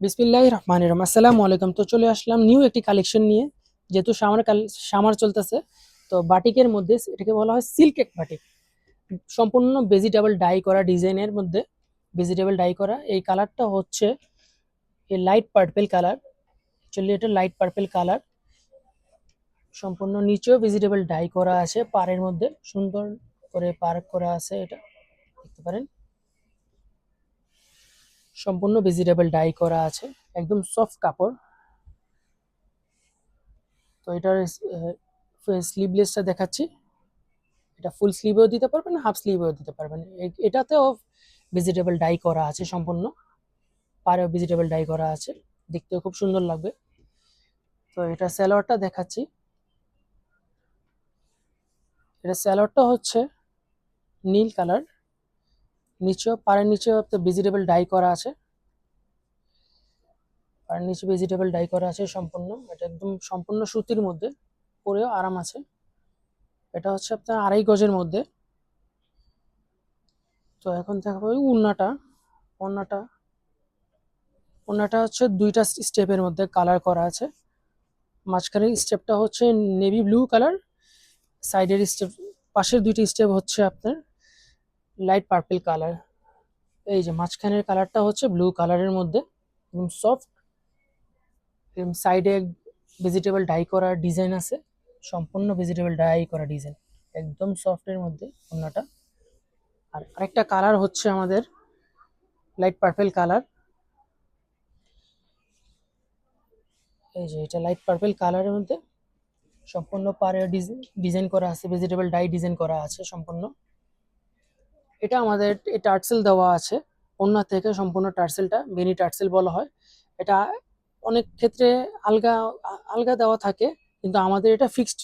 বিসমিল্লাহির রহমানির রহিম। আসসালামু আলাইকুম। তো চলে আসলাম নিউ একটি কালেকশন নিয়ে। যেহেতু সামার চলতেছে, তো বাটিকের মধ্যে এটাকে বলা হয় সিল্ক এক বাটিক। সম্পূর্ণ ভেজিটেবল ডাই করা ডিজাইনের মধ্যে, ভেজিটেবল ডাই করা। এই কালারটা হচ্ছে এই লাইট পার্পেল কালার। অ্যাকচুয়ালি এটা লাইট পার্পেল কালার। সম্পূর্ণ নিচেও ভেজিটেবল ডাই করা আছে, পাড়ের মধ্যে সুন্দর করে পার্ক করা আছে। এটা দেখতে পারেন, সম্পূর্ণ ভেজিটেবল ডাই করা আছে, একদম সফট কাপড়। তো এটার স্লিভলেসটা দেখাচ্ছি। এটা ফুল স্লিভেও দিতে পারবেন, হাফ স্লিভেও দিতে পারবেন। এটাতেও ভেজিটেবল ডাই করা আছে, সম্পূর্ণ পাড়েও ভেজিটেবল ডাই করা আছে, দেখতেও খুব সুন্দর লাগবে। তো এটা স্যালোয়ারটা দেখাচ্ছি। এটা স্যালোয়ারটা হচ্ছে নীল কালার, নিচেও পাড়ের নিচেও ভেজিটেবল ডাই করা আছে, পাড়ের নিচে ভেজিটেবল ডাই করা আছে সম্পূর্ণ। এটা একদম সম্পূর্ণ সুতির মধ্যে, পরেও আরাম আছে। এটা হচ্ছে আপনার 2.5 গজের মধ্যে। তো এখন দেখাবো ওড়নাটা। ওড়নাটা ওড়নাটা হচ্ছে 2টা স্টেপের মধ্যে কালার করা আছে। মাঝখানের স্টেপটা হচ্ছে নেভি ব্লু কালার, সাইডের স্টেপ, পাশের 2টি স্টেপ হচ্ছে আপনার লাইট পার্পল কালার। এই যে মাঝখানের কালারটা হচ্ছে ব্লু কালারের মধ্যে, একদম সফট। সাইডে ভেজিটেবল ডাই করা ডিজাইন আছে, সম্পূর্ণ ভেজিটেবল ডাই করা ডিজাইন, একদম সফটের মধ্যে ওড়নাটা। আর আরেকটা কালার হচ্ছে আমাদের লাইট পার্পল কালার। এই যে এটা লাইট পার্পল কালারের মধ্যে সম্পূর্ণ পাড়ে ডিজাইন করা আছে, ভেজিটেবল ডাই ডিজাইন করা আছে সম্পূর্ণ। এটা আমাদের এই টার্সেল দেওয়া আছে ওড়না থেকে, সম্পূর্ণ টার্সেলটা বেনি টার্সেল বলা হয়। এটা অনেক ক্ষেত্রে আলগা আলগা দেওয়া থাকে, কিন্তু আমাদের এটা ফিক্সড,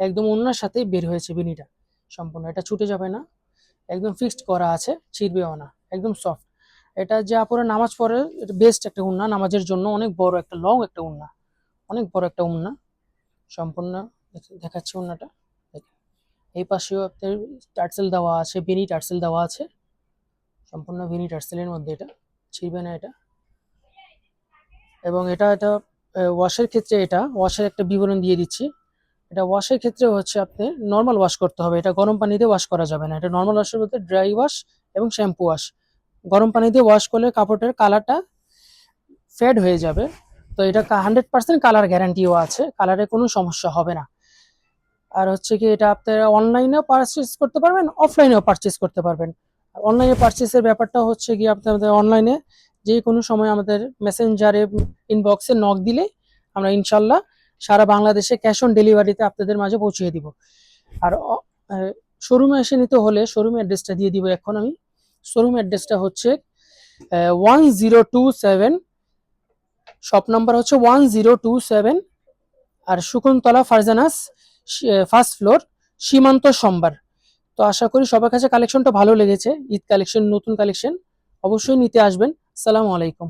একদম ওড়নার সাথেই বের হয়েছে বেনিটা সম্পূর্ণ। এটা ছুটে যাবে না, একদম ফিক্সড করা আছে, ছিঁড়বেও না, একদম সফট। এটা যে আপুরা নামাজ পড়ে, এটা বেস্ট একটা ওড়না নামাজের জন্য। অনেক বড় একটা লং একটা ওড়না, অনেক বড় একটা ওড়না সম্পূর্ণ। দেখাচ্ছি ওড়নাটা, দেখেন। এই পাশেও আপনার টার্সেল দেওয়া আছে, বেনি টার্সেল দেওয়া আছে, সম্পূর্ণ বেনি টার্সেলের মধ্যে। এটা ছিঁড়বে না এটা। এবং এটা এটা ওয়াশের ক্ষেত্রে, এটা ওয়াশের একটা বিবরণ দিয়ে দিচ্ছি। এটা ওয়াশের ক্ষেত্রে হচ্ছে আপনি নর্মাল ওয়াশ করতে হবে, এটা গরম পানিতে ওয়াশ করা যাবে না। এটা নর্মাল ওয়াশের মধ্যে ড্রাই ওয়াশ এবং শ্যাম্পু ওয়াশ। গরম পানি দিয়ে ওয়াশ করলে কাপড়ের কালারটা ফেড হয়ে যাবে। তো এটা 100% কালার গ্যারান্টিও আছে, কালারে কোনো সমস্যা হবে না। আর হচ্ছে কি, এটা আপনারা অনলাইনেও পারচেস করতে পারবেন, অফলাইনেও পারচেস করতে পারবেন। অনলাইনে পারচেসের ব্যাপারটা হচ্ছে কি, আপনাদের অনলাইনে যে কোনো সময় আমাদের মেসেঞ্জারে ইনবক্সে নক দিলে আমরা ইনশাল্লাহ সারা বাংলাদেশে ক্যাশ অন ডেলিভারিতে আপনাদের মাঝে পৌঁছে দিব। আর শোরুমে এসে নিতে হলে শোরুম অ্যাড্রেসটা দিয়ে দিব এখন আমি। শোরুম অ্যাড্রেসটা হচ্ছে 1027, শপ নাম্বার হচ্ছে 1027, আর শকুন্তলা ফারজানাস, ফার্স্ট ফ্লোর, সীমান্ত সম্বার। তো আশা করি সবার কাছে কালেকশনটা ভালো লেগেছে। ঈদ কালেকশন, নতুন কালেকশন, অবশ্যই নিতে আসবেন। আসসালামু আলাইকুম।